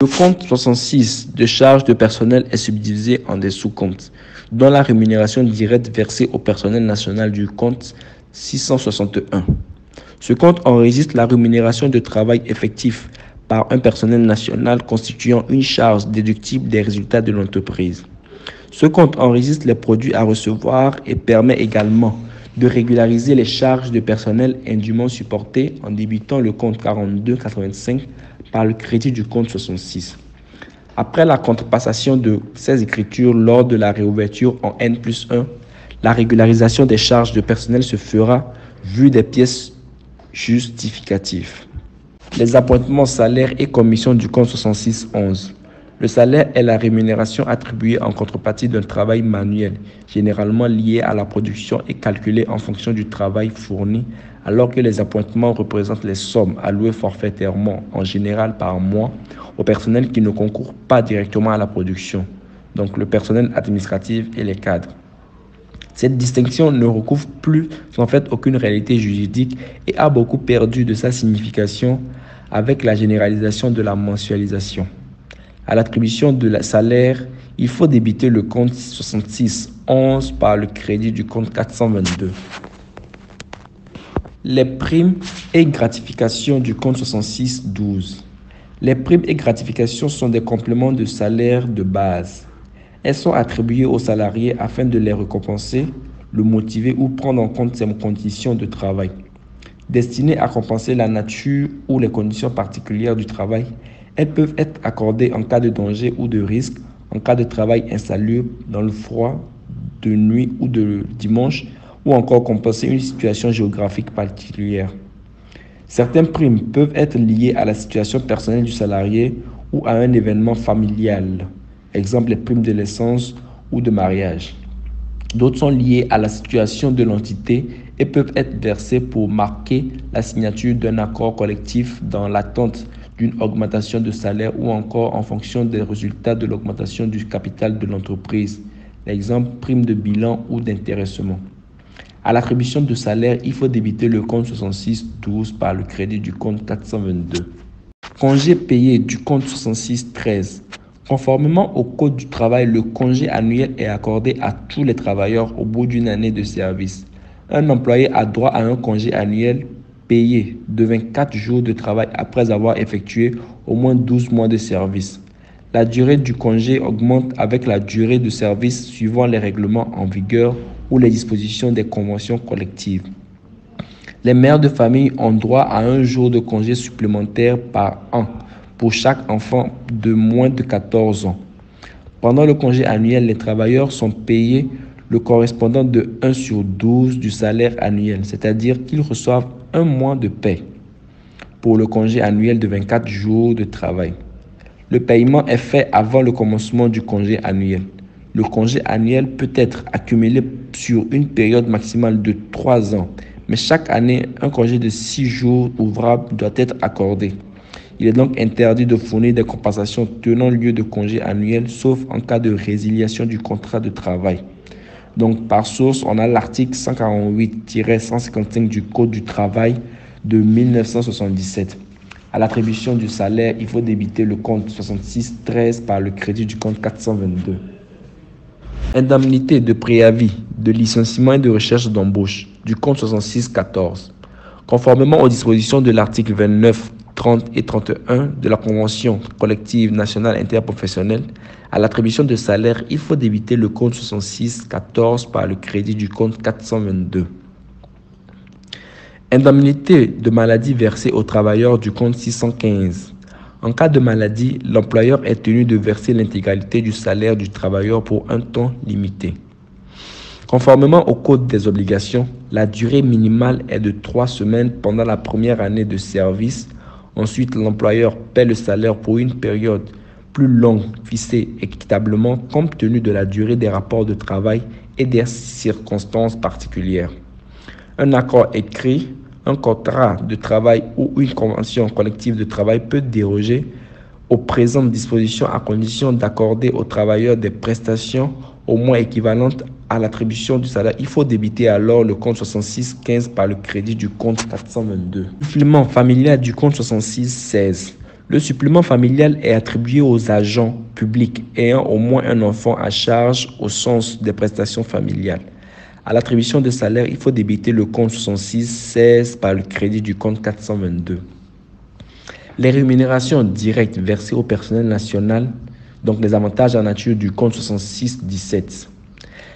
Le compte 66 de charges de personnel est subdivisé en des sous-comptes, dont la rémunération directe versée au personnel national du compte 661. Ce compte enregistre la rémunération de travail effectif par un personnel national constituant une charge déductible des résultats de l'entreprise. Ce compte enregistre les produits à recevoir et permet également de régulariser les charges de personnel indûment supportées en débitant le compte 4285 par le crédit du compte 66. Après la contrepassation de ces écritures lors de la réouverture en N+1, la régularisation des charges de personnel se fera vu des pièces justificatives. Les appointements, salaires et commissions du compte 6611. Le salaire est la rémunération attribuée en contrepartie d'un travail manuel, généralement lié à la production et calculé en fonction du travail fourni, alors que les appointements représentent les sommes allouées forfaitairement, en général par mois, au personnel qui ne concourt pas directement à la production, donc le personnel administratif et les cadres. Cette distinction ne recouvre plus en fait aucune réalité juridique et a beaucoup perdu de sa signification avec la généralisation de la mensualisation. À l'attribution de salaire, il faut débiter le compte 6611 par le crédit du compte 422. Les primes et gratifications du compte 6612. Les primes et gratifications sont des compléments de salaire de base. Elles sont attribuées aux salariés afin de les récompenser, le motiver ou prendre en compte ses conditions de travail. Destinées à compenser la nature ou les conditions particulières du travail, elles peuvent être accordées en cas de danger ou de risque, en cas de travail insalubre, dans le froid, de nuit ou de dimanche, ou encore compenser une situation géographique particulière. Certaines primes peuvent être liées à la situation personnelle du salarié ou à un événement familial, exemple les primes de naissance ou de mariage. D'autres sont liées à la situation de l'entité et peuvent être versées pour marquer la signature d'un accord collectif dans l'attente d'une augmentation de salaire ou encore en fonction des résultats de l'augmentation du capital de l'entreprise, l'exemple prime de bilan ou d'intéressement. À l'attribution de salaire, il faut débiter le compte 6612 par le crédit du compte 422. Congé payé du compte 6613. Conformément au Code du travail, le congé annuel est accordé à tous les travailleurs au bout d'une année de service. Un employé a droit à un congé annuel payé de 24 jours de travail après avoir effectué au moins 12 mois de service. La durée du congé augmente avec la durée de service suivant les règlements en vigueur ou les dispositions des conventions collectives. Les mères de famille ont droit à un jour de congé supplémentaire par an pour chaque enfant de moins de 14 ans. Pendant le congé annuel, les travailleurs sont payés le correspondant de 1/12 du salaire annuel, c'est-à-dire qu'ils reçoivent un mois de paie pour le congé annuel de 24 jours de travail. Le paiement est fait avant le commencement du congé annuel. Le congé annuel peut être accumulé sur une période maximale de 3 ans, mais chaque année, un congé de 6 jours ouvrables doit être accordé. Il est donc interdit de fournir des compensations tenant lieu de congé annuel, sauf en cas de résiliation du contrat de travail. Donc, par source, on a l'article 148-155 du Code du travail de 1977. À l'attribution du salaire, il faut débiter le compte 6613 par le crédit du compte 422. Indemnité de préavis, de licenciement et de recherche d'embauche du compte 6614. Conformément aux dispositions de l'article 29, 30 et 31 de la Convention collective nationale interprofessionnelle, à l'attribution de salaire, il faut débiter le compte 6614 par le crédit du compte 422. Indemnité de maladie versée aux travailleurs du compte 615. En cas de maladie, l'employeur est tenu de verser l'intégralité du salaire du travailleur pour un temps limité. Conformément au Code des obligations, la durée minimale est de 3 semaines pendant la première année de service. Ensuite, l'employeur paie le salaire pour une période plus longue, fixée équitablement compte tenu de la durée des rapports de travail et des circonstances particulières. Un accord écrit, un contrat de travail ou une convention collective de travail peut déroger aux présentes dispositions à condition d'accorder aux travailleurs des prestations au moins équivalentes à l'attribution du salaire. Il faut débiter alors le compte 6615 par le crédit du compte 422. Supplément familial du compte 6616. Le supplément familial est attribué aux agents publics ayant au moins un enfant à charge au sens des prestations familiales. À l'attribution de salaire, il faut débiter le compte 6616 par le crédit du compte 422. Les rémunérations directes versées au personnel national, donc les avantages en nature du compte 6617.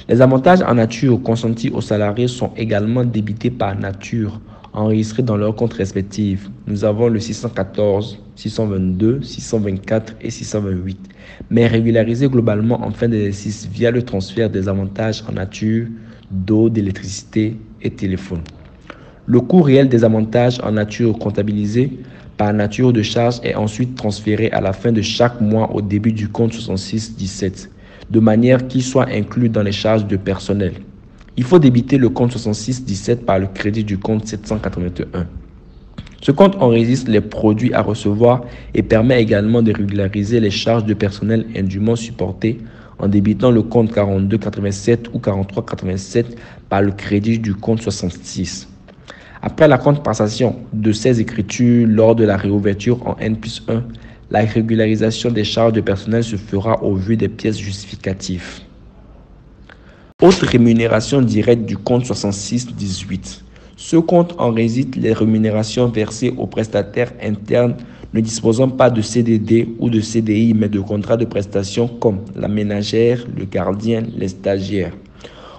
Les avantages en nature consentis aux salariés sont également débités par nature, enregistrés dans leurs comptes respectifs. Nous avons le 614, 622, 624 et 628, mais régularisés globalement en fin d'exercice via le transfert des avantages en nature d'eau, d'électricité et téléphone. Le coût réel des avantages en nature comptabilisés par nature de charge est ensuite transféré à la fin de chaque mois au début du compte 6617, de manière qu'il soit inclus dans les charges de personnel. Il faut débiter le compte 6617 par le crédit du compte 781. Ce compte enregistre les produits à recevoir et permet également de régulariser les charges de personnel indûment supportées en débitant le compte 4287 ou 4387 par le crédit du compte 66. Après la compensation de ces écritures lors de la réouverture en N+1, la régularisation des charges de personnel se fera au vu des pièces justificatives. Autre rémunération directe du compte 6618. Ce compte enregistre les rémunérations versées aux prestataires internes ne disposant pas de CDD ou de CDI, mais de contrats de prestation comme la ménagère, le gardien, les stagiaires.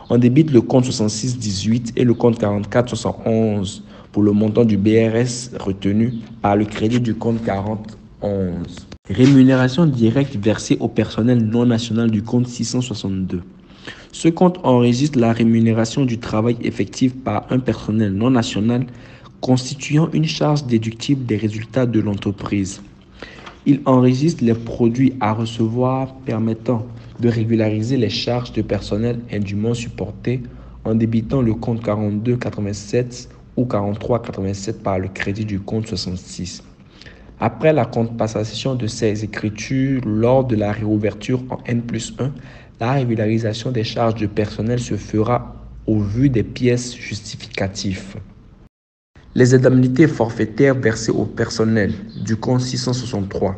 On débite le compte 6618 et le compte 4471 pour le montant du BRS retenu par le crédit du compte 4011. Rémunération directe versée au personnel non national du compte 662. Ce compte enregistre la rémunération du travail effectif par un personnel non national constituant une charge déductible des résultats de l'entreprise. Il enregistre les produits à recevoir permettant de régulariser les charges de personnel indûment supportées en débitant le compte 4287 ou 4387 par le crédit du compte 66. Après la compensation de ces écritures lors de la réouverture en N+1, la régularisation des charges de personnel se fera au vu des pièces justificatives. Les indemnités forfaitaires versées au personnel du compte 663.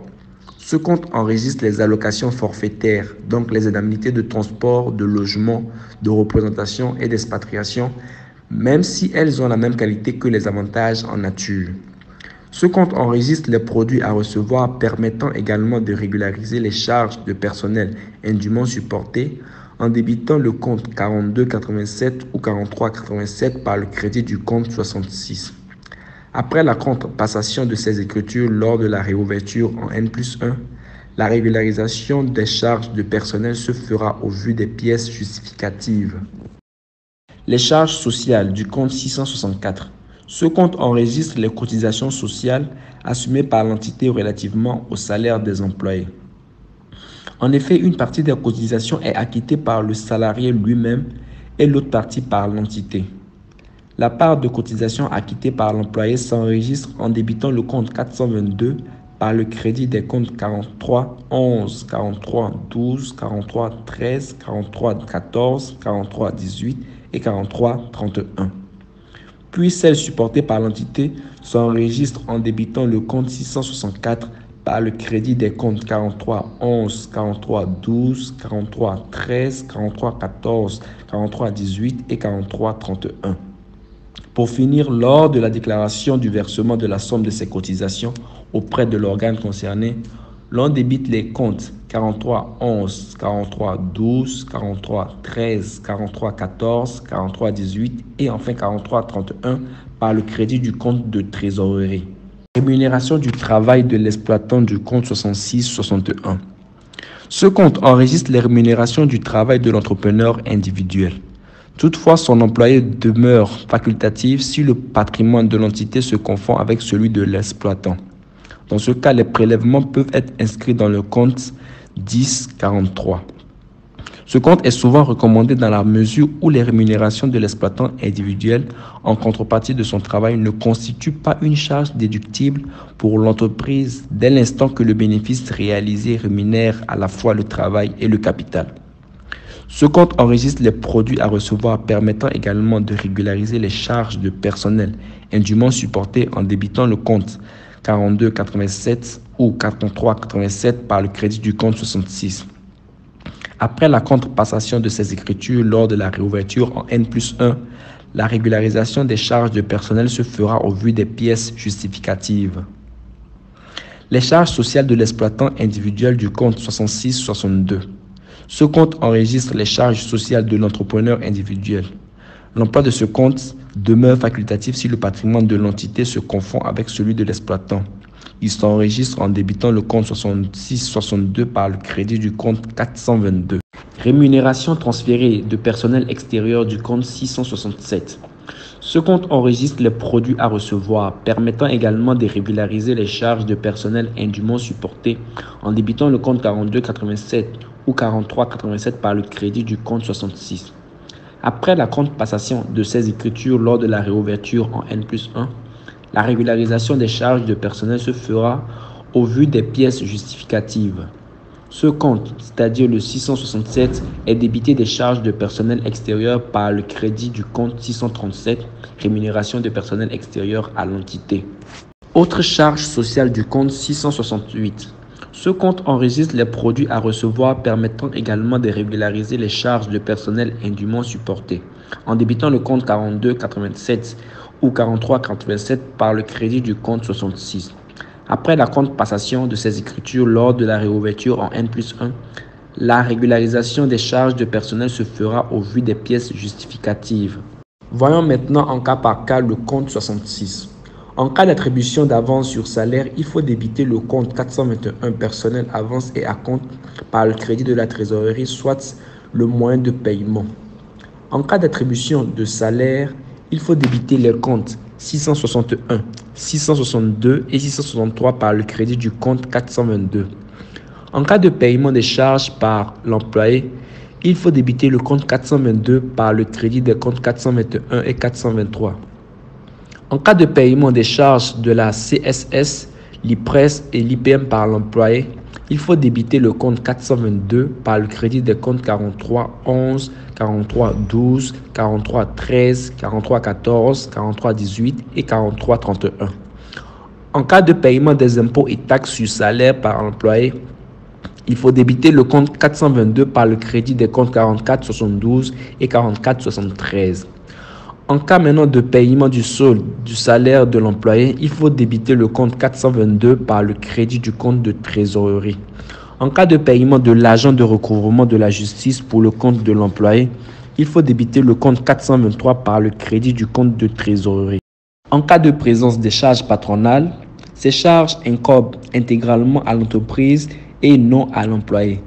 Ce compte enregistre les allocations forfaitaires, donc les indemnités de transport, de logement, de représentation et d'expatriation, même si elles ont la même qualité que les avantages en nature. Ce compte enregistre les produits à recevoir permettant également de régulariser les charges de personnel indûment supportées en débitant le compte 4287 ou 4387 par le crédit du compte 66. Après la compensation de ces écritures lors de la réouverture en N+1, la régularisation des charges de personnel se fera au vu des pièces justificatives. Les charges sociales du compte 664. Ce compte enregistre les cotisations sociales assumées par l'entité relativement au salaire des employés. En effet, une partie des cotisations est acquittée par le salarié lui-même et l'autre partie par l'entité. La part de cotisation acquittée par l'employé s'enregistre en débitant le compte 422 par le crédit des comptes 43 11, 43 12, 43 13, 43 14, 43 18 et 43 31. Puis celles supportées par l'entité s'enregistrent en débitant le compte 664 par le crédit des comptes 43 11, 43 12, 43 13, 43 14, 43 18 et 43 31. Pour finir, lors de la déclaration du versement de la somme de ces cotisations auprès de l'organe concerné, l'on débite les comptes 43 11, 43 12, 43 13, 43 14, 43 18 et enfin 43 31 par le crédit du compte de trésorerie. Rémunération du travail de l'exploitant du compte 66-61. Ce compte enregistre les rémunérations du travail de l'entrepreneur individuel. Toutefois, son employé demeure facultatif si le patrimoine de l'entité se confond avec celui de l'exploitant. Dans ce cas, les prélèvements peuvent être inscrits dans le compte 1043. Ce compte est souvent recommandé dans la mesure où les rémunérations de l'exploitant individuel en contrepartie de son travail ne constituent pas une charge déductible pour l'entreprise dès l'instant que le bénéfice réalisé rémunère à la fois le travail et le capital. Ce compte enregistre les produits à recevoir permettant également de régulariser les charges de personnel indûment supportées en débitant le compte 4287 ou 43,87 par le crédit du compte 66. Après la contrepassation de ces écritures lors de la réouverture en N+1, la régularisation des charges de personnel se fera au vu des pièces justificatives. Les charges sociales de l'exploitant individuel du compte 66-62. Ce compte enregistre les charges sociales de l'entrepreneur individuel. L'emploi de ce compte demeure facultatif si le patrimoine de l'entité se confond avec celui de l'exploitant. Il s'enregistre en débitant le compte 66-62 par le crédit du compte 422. Rémunération transférée de personnel extérieur du compte 667. Ce compte enregistre les produits à recevoir, permettant également de régulariser les charges de personnel indûment supportées en débitant le compte 42,87 ou 43,87 par le crédit du compte 66. Après la contrepassation de ces écritures lors de la réouverture en N+1, la régularisation des charges de personnel se fera au vu des pièces justificatives. Ce compte, c'est-à-dire le 667, est débité des charges de personnel extérieur par le crédit du compte 637, rémunération de personnel extérieur à l'entité. Autres charges sociales du compte 668. Ce compte enregistre les produits à recevoir permettant également de régulariser les charges de personnel indûment supportées, en débitant le compte 42,87 ou 43,87 par le crédit du compte 66. Après la contrepassation de ces écritures lors de la réouverture en N+1, la régularisation des charges de personnel se fera au vu des pièces justificatives. Voyons maintenant en cas par cas le compte 66. En cas d'attribution d'avance sur salaire, il faut débiter le compte 421 personnel avance et acompte par le crédit de la trésorerie, soit le moyen de paiement. En cas d'attribution de salaire, il faut débiter les comptes 661, 662 et 663 par le crédit du compte 422. En cas de paiement des charges par l'employé, il faut débiter le compte 422 par le crédit des comptes 421 et 423. En cas de paiement des charges de la CSS, l'IPRES et l'IPM par l'employé, il faut débiter le compte 422 par le crédit des comptes 43 11, 43 12, 43 13, 43 14, 43 18 et 43 31. En cas de paiement des impôts et taxes sur salaire par l'employé, il faut débiter le compte 422 par le crédit des comptes 44 72 et 44 73. En cas maintenant de paiement du solde du salaire de l'employé, il faut débiter le compte 422 par le crédit du compte de trésorerie. En cas de paiement de l'agent de recouvrement de la justice pour le compte de l'employé, il faut débiter le compte 423 par le crédit du compte de trésorerie. En cas de présence des charges patronales, ces charges incombent intégralement à l'entreprise et non à l'employé.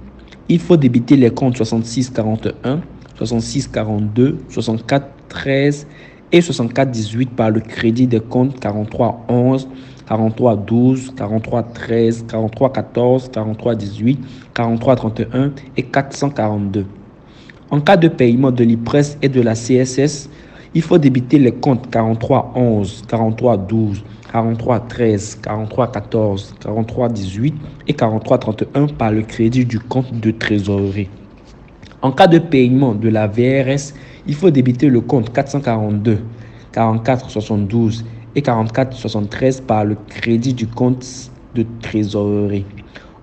Il faut débiter les comptes 6641, 6642, 6413 et 6418 par le crédit des comptes 4311, 4312, 4313, 4314, 4318, 4331 et 442. En cas de paiement de l'IPRES et de la CSS, il faut débiter les comptes 4311, 4312, 4313, 4314, 4318 et 4331 par le crédit du compte de trésorerie. En cas de paiement de la VRS, il faut débiter le compte 442, 4472 et 4473 par le crédit du compte de trésorerie.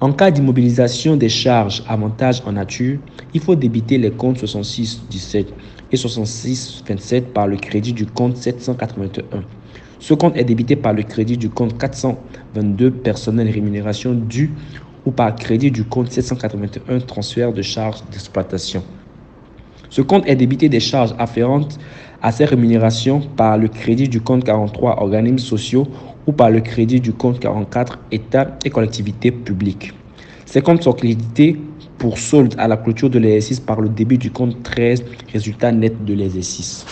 En cas d'immobilisation des charges avantages en nature, il faut débiter les comptes 6617 et 6627 par le crédit du compte 781. Ce compte est débité par le crédit du compte 422 personnel rémunération due ou par crédit du compte 781 transfert de charges d'exploitation. Ce compte est débité des charges afférentes à ces rémunérations par le crédit du compte 43 organismes sociaux ou par le crédit du compte 44 État et collectivités publiques. Ces comptes sont crédités pour solde à la clôture de l'exercice par le débit du compte 13 résultat net de l'exercice.